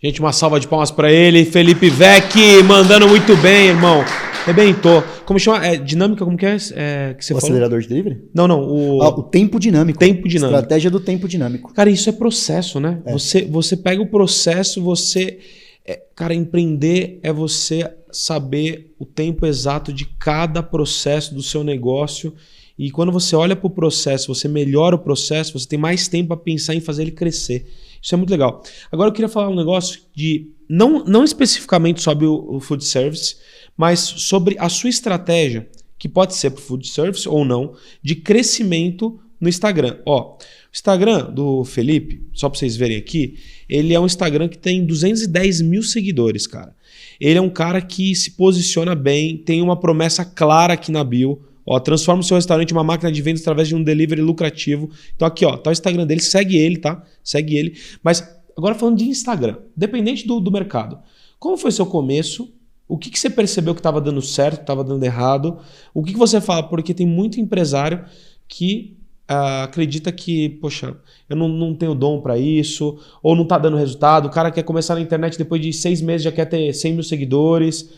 Gente, uma salva de palmas para ele. Felipe Vec, mandando muito bem, irmão. Arrebentou. Como chama? Dinâmica, como que é? Que você o acelerador de delivery? Não. O tempo dinâmico. Tempo dinâmico. Estratégia do tempo dinâmico. Cara, isso é processo, né? Você pega o processo, cara, empreender é você saber o tempo exato de cada processo do seu negócio. E quando você olha para o processo, você melhora o processo, você tem mais tempo para pensar em fazer ele crescer. Isso é muito legal. Agora eu queria falar um negócio de, não especificamente sobre o food service, mas sobre a sua estratégia, que pode ser para o food service ou não, de crescimento no Instagram. O Instagram do Felipe, só para vocês verem aqui, ele é um Instagram que tem 210 mil seguidores, cara. Ele é um cara que se posiciona bem, tem uma promessa clara aqui na bio. Transforma o seu restaurante em uma máquina de vendas através de um delivery lucrativo. Então aqui, tá o Instagram dele, segue ele, tá? Segue ele. Mas agora falando de Instagram, dependente do mercado, como foi seu começo? O que você percebeu que estava dando certo, que estava dando errado? O que você fala? Porque tem muito empresário que acredita que, poxa, eu não tenho dom para isso, ou não está dando resultado. O cara quer começar na internet depois de 6 meses, já quer ter 100 mil seguidores.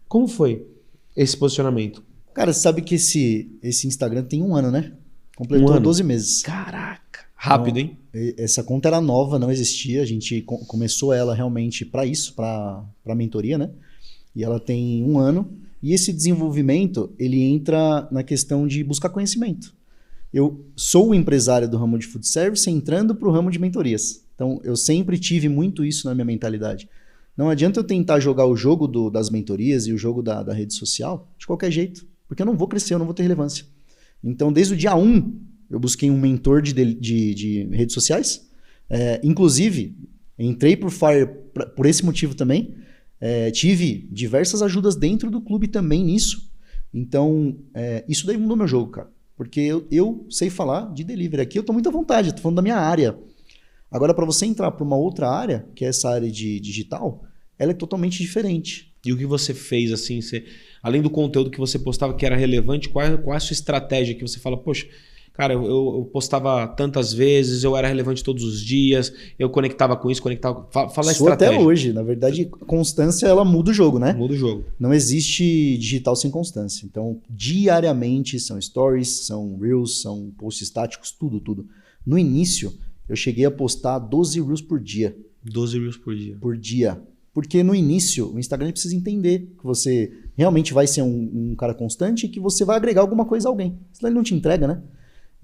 Como foi esse posicionamento? Cara, você sabe que esse Instagram tem 1 ano, né? Completou 12 meses. Caraca! Rápido, hein? Essa conta era nova, não existia. A gente começou ela realmente para isso, para mentoria, né? E ela tem 1 ano. E esse desenvolvimento, ele entra na questão de buscar conhecimento. Eu sou o empresário do ramo de food service entrando para o ramo de mentorias. Então, eu sempre tive muito isso na minha mentalidade. Não adianta eu tentar jogar o jogo das mentorias e o jogo da rede social de qualquer jeito. Porque eu não vou crescer, eu não vou ter relevância. Então, desde o dia 1, eu busquei um mentor de redes sociais. Inclusive, entrei por Fire por esse motivo também. Tive diversas ajudas dentro do clube também nisso. Então, isso daí mudou meu jogo, cara. Porque eu sei falar de delivery. Aqui eu estou muito à vontade, estou falando da minha área. Agora, para você entrar para uma outra área, que é essa área de digital, ela é totalmente diferente. E o que você fez, assim, além do conteúdo que você postava que era relevante, qual é a sua estratégia que você fala, poxa, cara, eu postava tantas vezes, eu era relevante todos os dias, eu conectava com isso, fala a estratégia. Até hoje, na verdade, constância, ela muda o jogo, né? Muda o jogo. Não existe digital sem constância. Então, diariamente são stories, são reels, são posts estáticos, tudo. No início, eu cheguei a postar 12 reels por dia. 12 reels por dia. Por dia. Porque no início, o Instagram precisa entender que você realmente vai ser um cara constante e que você vai agregar alguma coisa a alguém. Senão ele não te entrega, né?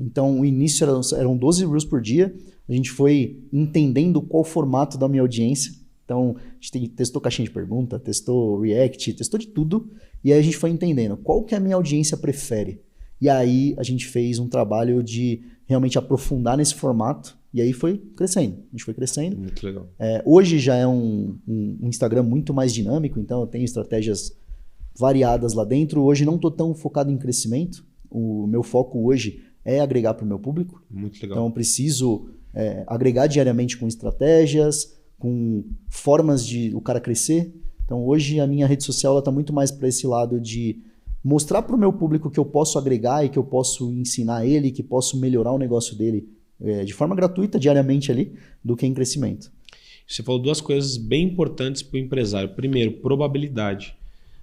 Então, o início eram 12 reels por dia. A gente foi entendendo qual o formato da minha audiência. Então, a gente testou caixinha de pergunta, testou React, testou de tudo. E aí a gente foi entendendo qual que a minha audiência prefere. E aí a gente fez um trabalho de realmente aprofundar nesse formato. E aí foi crescendo. A gente foi crescendo. Muito legal. Hoje já é um Instagram muito mais dinâmico. Então, eu tenho estratégias variadas lá dentro. Hoje não estou tão focado em crescimento. O meu foco hoje é agregar para o meu público. Muito legal. Então, eu preciso agregar diariamente com estratégias, com formas de o cara crescer. Então, hoje a minha rede social está muito mais para esse lado de mostrar para o meu público que eu posso agregar e que eu posso ensinar ele, que posso melhorar o negócio dele de forma gratuita, diariamente ali, do que em crescimento. Você falou 2 coisas bem importantes para o empresário. Primeiro, probabilidade.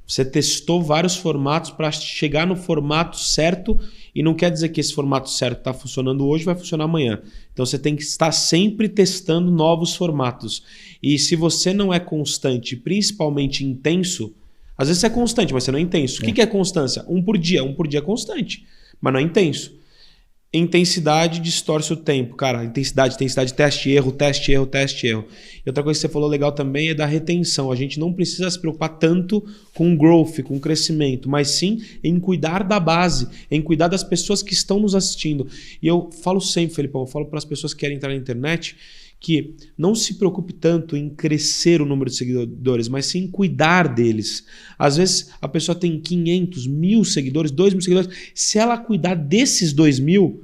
Você testou vários formatos para chegar no formato certo e não quer dizer que esse formato certo está funcionando hoje vai funcionar amanhã. Então você tem que estar sempre testando novos formatos. E se você não é constante, principalmente intenso, às vezes você é constante, mas você não é intenso. O que é constância? 1 por dia. 1 por dia é constante, mas não é intenso. intensidade distorce o tempo, cara. Intensidade, teste, erro. E outra coisa que você falou legal também é da retenção. A gente não precisa se preocupar tanto com growth, com crescimento, mas sim em cuidar da base, em cuidar das pessoas que estão nos assistindo. E eu falo sempre, Felipão, eu falo para as pessoas que querem entrar na internet que não se preocupe tanto em crescer o número de seguidores, mas sim em cuidar deles. Às vezes a pessoa tem 500, 1.000 seguidores, 2.000 seguidores. Se ela cuidar desses 2.000,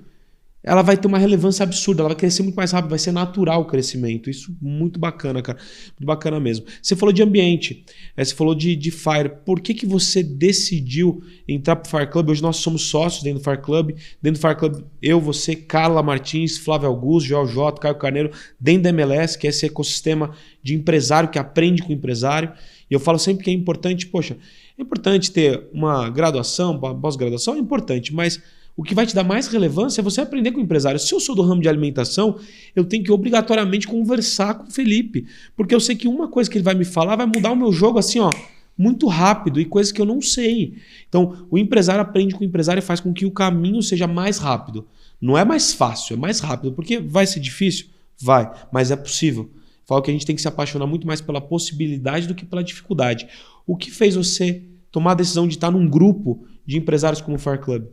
ela vai ter uma relevância absurda, ela vai crescer muito mais rápido, vai ser natural o crescimento. Isso muito bacana, cara. Muito bacana mesmo. Você falou de ambiente, você falou de Fire. Por que você decidiu entrar pro Fire Club? Hoje nós somos sócios dentro do Fire Club. Dentro do Fire Club, eu, você, Carla Martins, Flávio Augusto, Joel J, Caio Carneiro, dentro da MLS, que é esse ecossistema de empresário que aprende com o empresário. E eu falo sempre que é importante, poxa, é importante ter uma graduação, uma pós-graduação, é importante, mas o que vai te dar mais relevância é você aprender com o empresário. Se eu sou do ramo de alimentação, eu tenho que obrigatoriamente conversar com o Felipe, porque eu sei que uma coisa que ele vai me falar vai mudar o meu jogo assim, ó, muito rápido, e coisas que eu não sei. Então, o empresário aprende com o empresário e faz com que o caminho seja mais rápido. Não é mais fácil, é mais rápido, porque vai ser difícil? Vai, mas é possível. Falo que a gente tem que se apaixonar muito mais pela possibilidade do que pela dificuldade. O que fez você tomar a decisão de estar num grupo de empresários como o Fire Club?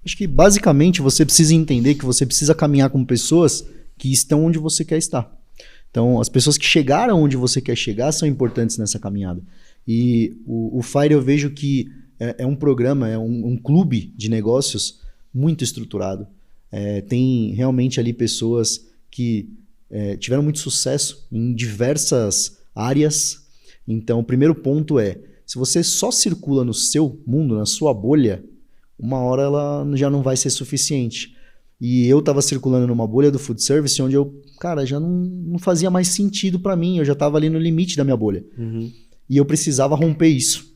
Acho que basicamente você precisa entender que você precisa caminhar com pessoas que estão onde você quer estar. Então, as pessoas que chegaram onde você quer chegar são importantes nessa caminhada. E o Fire eu vejo que é um programa, é um clube de negócios muito estruturado. Tem realmente ali pessoas que tiveram muito sucesso em diversas áreas. Então, o primeiro ponto é, se você só circula no seu mundo, na sua bolha, uma hora ela já não vai ser suficiente. E eu estava circulando numa bolha do food service onde cara, já não fazia mais sentido para mim, eu já estava ali no limite da minha bolha. Uhum. E eu precisava romper isso.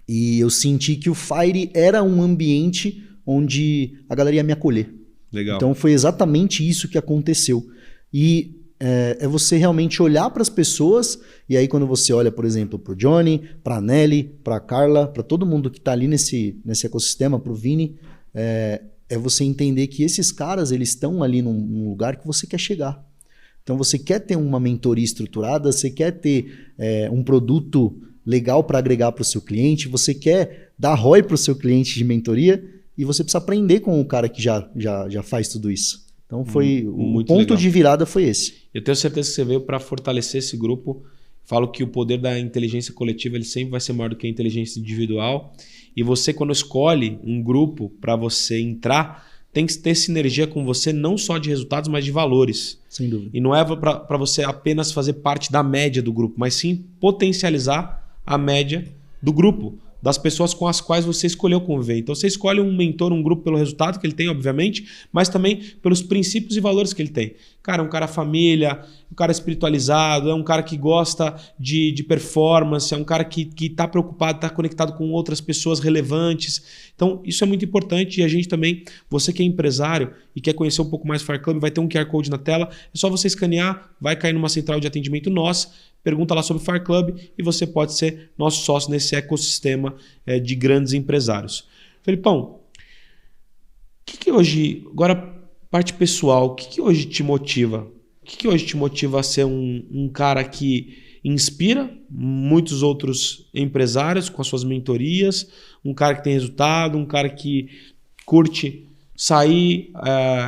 E eu senti que o Fire era um ambiente onde a galera ia me acolher. Legal. Então foi exatamente isso que aconteceu. E é você realmente olhar para as pessoas, e aí quando você olha, por exemplo, para o Johnny, para a Nelly, para a Carla, para todo mundo que está ali nesse ecossistema, para o Vini, é você entender que esses caras eles estão ali num lugar que você quer chegar. Então você quer ter uma mentoria estruturada, você quer ter um produto legal para agregar para o seu cliente, você quer dar ROI para o seu cliente de mentoria, e você precisa aprender com o cara que já faz tudo isso. Então o ponto legal de virada foi esse. Eu tenho certeza que você veio para fortalecer esse grupo. Falo que o poder da inteligência coletiva ele sempre vai ser maior do que a inteligência individual. E você, quando escolhe um grupo para você entrar, tem que ter sinergia com você, não só de resultados, mas de valores. Sem dúvida. E não é para você apenas fazer parte da média do grupo, mas sim potencializar a média do grupo, das pessoas com as quais você escolheu conviver. Então você escolhe um mentor, um grupo pelo resultado que ele tem, obviamente, mas também pelos princípios e valores que ele tem. Cara, é um cara família, um cara espiritualizado, é um cara que gosta de performance, é um cara que está preocupado, está conectado com outras pessoas relevantes. Então isso é muito importante e a gente também, você que é empresário e quer conhecer um pouco mais do Fire Club, vai ter um QR Code na tela, é só você escanear, vai cair numa central de atendimento nossa, pergunta lá sobre o Fire Club e você pode ser nosso sócio nesse ecossistema de grandes empresários. Felipão, o que hoje, agora parte pessoal, o que hoje te motiva? O que hoje te motiva a ser um cara que inspira muitos outros empresários com as suas mentorias, um cara que tem resultado, um cara que curte sair,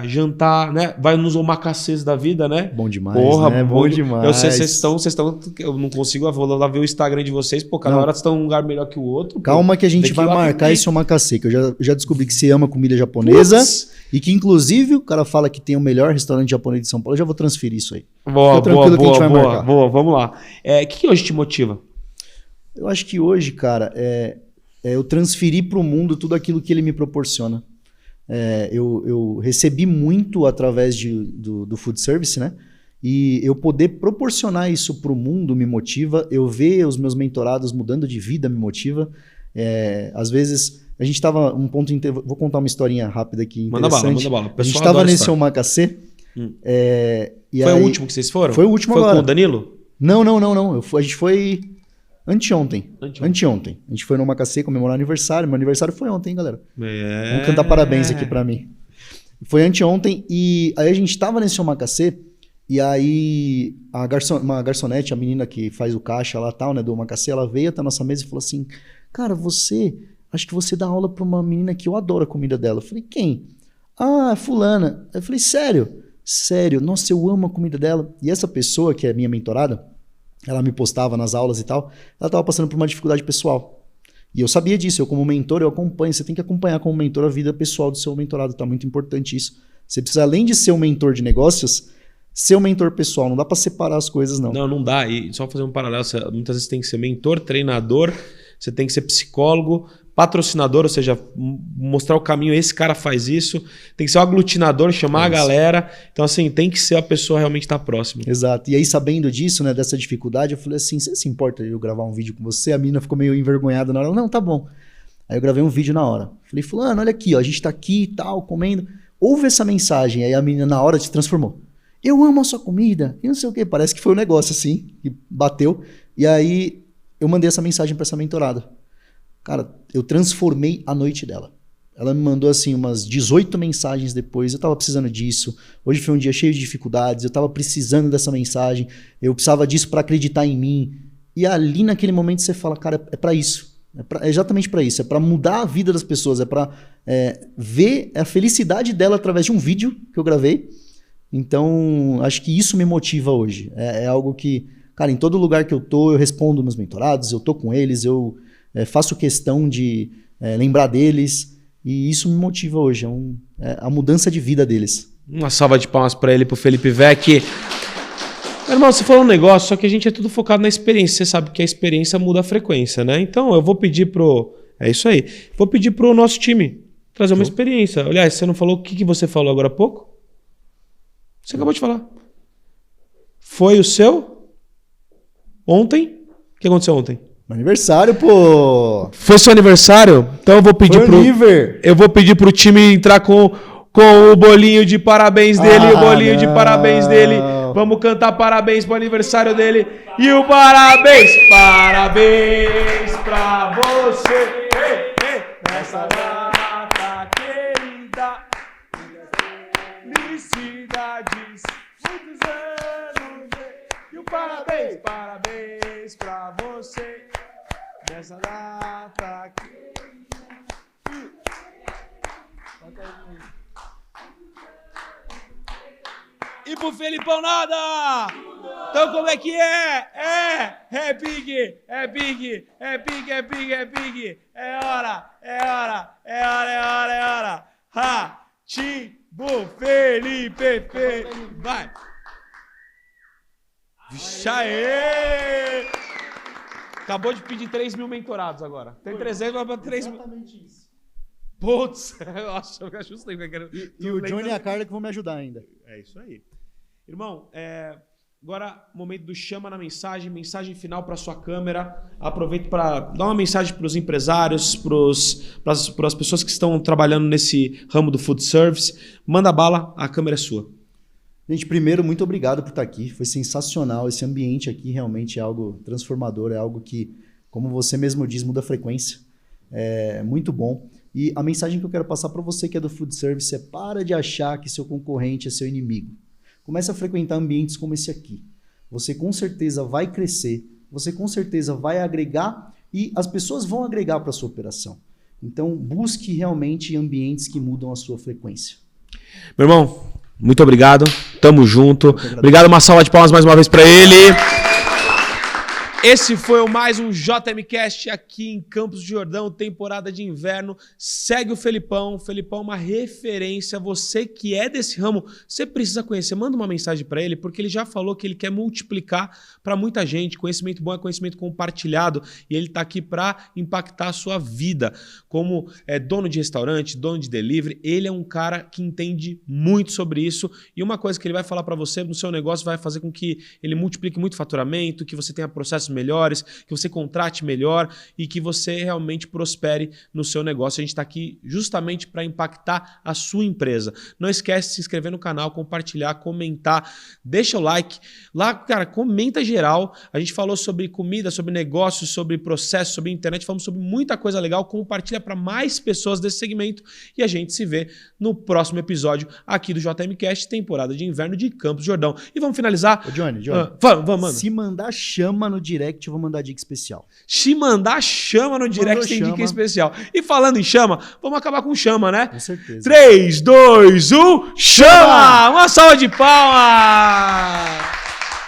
jantar, né? Vai nos omacaces da vida, né? Bom demais, porra, né? Bom demais. Eu sei que vocês estão... Eu não consigo, eu vou lá ver o Instagram de vocês, pô, cada hora vocês estão num lugar melhor que o outro. Calma que a gente vai marcar esse omakase, que eu já descobri que você ama comida japonesa. Putz. E que, inclusive, o cara fala que tem o melhor restaurante japonês de São Paulo. Eu já vou transferir isso aí. Boa, vamos lá. O que hoje te motiva? Eu acho que hoje, cara, eu transferir para o mundo tudo aquilo que ele me proporciona. Eu recebi muito através do food service, né? E eu poder proporcionar isso para o mundo me motiva. Eu ver os meus mentorados mudando de vida me motiva. Às vezes, a gente estava um ponto... Vou contar uma historinha rápida aqui, interessante. Manda bala. A gente estava nesse omakase. Foi o último que vocês foram? Foi o último agora. Foi com o Danilo? Não. A gente foi anteontem. A gente foi no omakase comemorar aniversário. Meu aniversário foi ontem, hein, galera? Vamos cantar parabéns aqui pra mim. Foi anteontem, e aí a gente tava nesse omakase, e aí uma garçonete, a menina que faz o caixa lá tal, né, do omakase, ela veio até a nossa mesa e falou assim, cara, acho que você dá aula pra uma menina que eu adoro a comida dela. Eu falei, quem? Ah, fulana. Eu falei, sério? Sério, nossa, eu amo a comida dela. E essa pessoa, que é minha mentorada, ela me postava nas aulas e tal, ela tava passando por uma dificuldade pessoal. E eu sabia disso, eu como mentor, eu acompanho, você tem que acompanhar como mentor a vida pessoal do seu mentorado, tá muito importante isso. Você precisa, além de ser um mentor de negócios, ser um mentor pessoal, não dá para separar as coisas não. Não dá, e só fazer um paralelo, muitas vezes tem que ser mentor, treinador, você tem que ser psicólogo, patrocinador, ou seja, mostrar o caminho, esse cara faz isso, tem que ser um aglutinador, chamar a galera, então assim, tem que ser a pessoa realmente estar próxima. Exato, e aí sabendo disso, né, dessa dificuldade, eu falei assim, você se importa eu gravar um vídeo com você? A menina ficou meio envergonhada na hora, não, tá bom. Aí eu gravei um vídeo na hora, falei, fulano, olha aqui, ó, a gente tá aqui e tal, comendo, ouve essa mensagem, aí a menina na hora se transformou. Eu amo a sua comida, e não sei o que, parece que foi um negócio assim, que bateu, e aí eu mandei essa mensagem para essa mentorada. Cara, eu transformei a noite dela. Ela me mandou assim umas 18 mensagens depois, eu tava precisando disso, hoje foi um dia cheio de dificuldades, eu tava precisando dessa mensagem, eu precisava disso para acreditar em mim. E ali naquele momento você fala, cara, é para isso, é exatamente para isso, é para mudar a vida das pessoas, é para ver a felicidade dela através de um vídeo que eu gravei. Então, acho que isso me motiva hoje, é algo que, cara, em todo lugar que eu tô, eu respondo meus mentorados, eu tô com eles, eu faço questão de lembrar deles, e isso me motiva hoje, a mudança de vida deles. Uma salva de palmas para ele, pro Felipe Vec. Meu irmão, você falou um negócio, só que a gente é tudo focado na experiência, você sabe que a experiência muda a frequência, né? Então eu vou pedir é isso aí, vou pedir pro nosso time trazer uma experiência. Aliás, você não falou o que você falou agora há pouco? Você acabou de falar. Foi o seu? Ontem? O que aconteceu ontem? Aniversário, pô! Foi seu aniversário? Então eu vou pedir pro time entrar com o bolinho de parabéns dele, o bolinho de parabéns dele. Vamos cantar parabéns pro aniversário dele. E o parabéns pra você. Nessa data querida, felicidades, muitos anos. E o parabéns pra você. Nessa data aqui. E pro Felipão nada! Então como é que é? É big! É hora! Timbu Felipe! Vai! Vixe, aê! Acabou de pedir 3 mil mentorados agora. Tem 300, vai para 3 mil. Exatamente isso. Putz, eu acho justo. E o Johnny e a Carla que vão me ajudar ainda. É isso aí. Irmão, agora momento do chama na mensagem final para sua câmera. Aproveito para dar uma mensagem para os empresários, para as pessoas que estão trabalhando nesse ramo do food service. Manda bala, a câmera é sua. Gente, primeiro, muito obrigado por estar aqui. Foi sensacional. Esse ambiente aqui realmente é algo transformador, é algo que, como você mesmo diz, muda a frequência. É muito bom. E a mensagem que eu quero passar para você que é do food service é: para de achar que seu concorrente é seu inimigo. Comece a frequentar ambientes como esse aqui. Você com certeza vai crescer, você com certeza vai agregar e as pessoas vão agregar para a sua operação. Então, busque realmente ambientes que mudam a sua frequência. Meu irmão, muito obrigado. Tamo junto. Obrigado, uma salva de palmas mais uma vez para ele. Esse foi mais um JMCast aqui em Campos do Jordão, temporada de inverno. Segue o Felipão. Felipão é uma referência. Você que é desse ramo, você precisa conhecer. Manda uma mensagem para ele, porque ele já falou que ele quer multiplicar para muita gente. Conhecimento bom é conhecimento compartilhado e ele está aqui para impactar a sua vida. Como dono de restaurante, dono de delivery, ele é um cara que entende muito sobre isso. E uma coisa que ele vai falar para você no seu negócio vai fazer com que ele multiplique muito faturamento, que você tenha processos melhores, que você contrate melhor e que você realmente prospere no seu negócio. A gente está aqui justamente para impactar a sua empresa. Não esquece de se inscrever no canal, compartilhar, comentar, deixa o like. Lá, cara, comenta geral. A gente falou sobre comida, sobre negócios, sobre processo, sobre internet, falamos sobre muita coisa legal. Compartilha para mais pessoas desse segmento e a gente se vê no próximo episódio aqui do JMCast, temporada de inverno de Campos do Jordão. E vamos finalizar? Ô, Johnny. Vamos, mano. Se mandar chama no direct, eu vou mandar dica especial. Se mandar chama no direct, tem dica especial. E falando em chama, vamos acabar com chama, né? Com certeza. 3, 2, 1, chama! Uma salva de palmas!